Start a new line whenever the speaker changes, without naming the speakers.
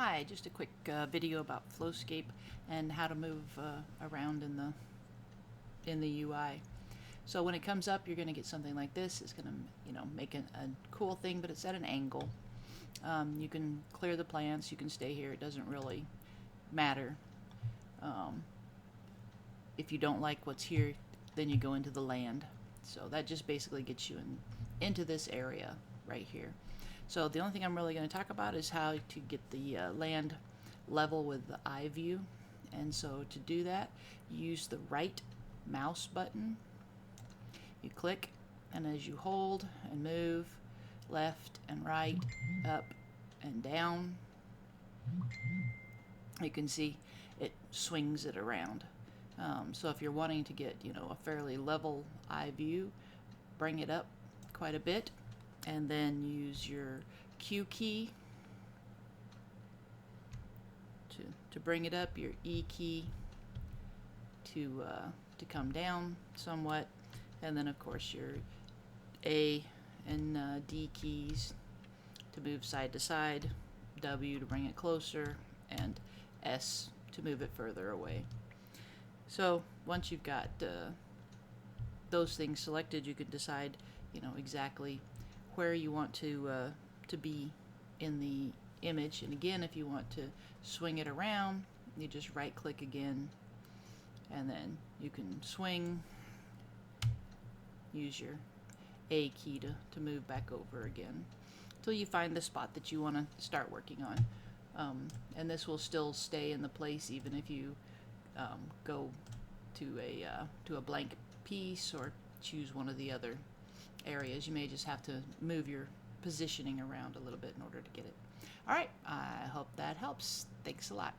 Hi, just a quick video about FlowScape and how to move around in the UI. So when it comes up, you're going to get something like this. It's going to, make a cool thing, but it's at an angle. You can clear the plants. You can stay here. It doesn't really matter. If you don't like what's here, then you go into the land. So that just basically gets you into this area right here. So the only thing I'm really going to talk about is how to get the land level with the eye view. And so to do that, use the right mouse button. You click, and as you hold and move left and right, up and down, you can see it swings it around. So if you're wanting to get a fairly level eye view, bring it up quite a bit, and then use your Q key to bring it up, your E key to come down somewhat, and then of course your A and D keys to move side to side, W to bring it closer, and S to move it further away. So once you've got those things selected, you can decide exactly where you want to be in the image. And again, if you want to swing it around, you just right click again, and then you can swing, use your A key to move back over again until you find the spot that you want to start working on. And this will still stay in the place even if you go to a blank piece or choose one of the other areas. You may just have to move your positioning around a little bit in order to get it. All right, I hope that helps. Thanks a lot.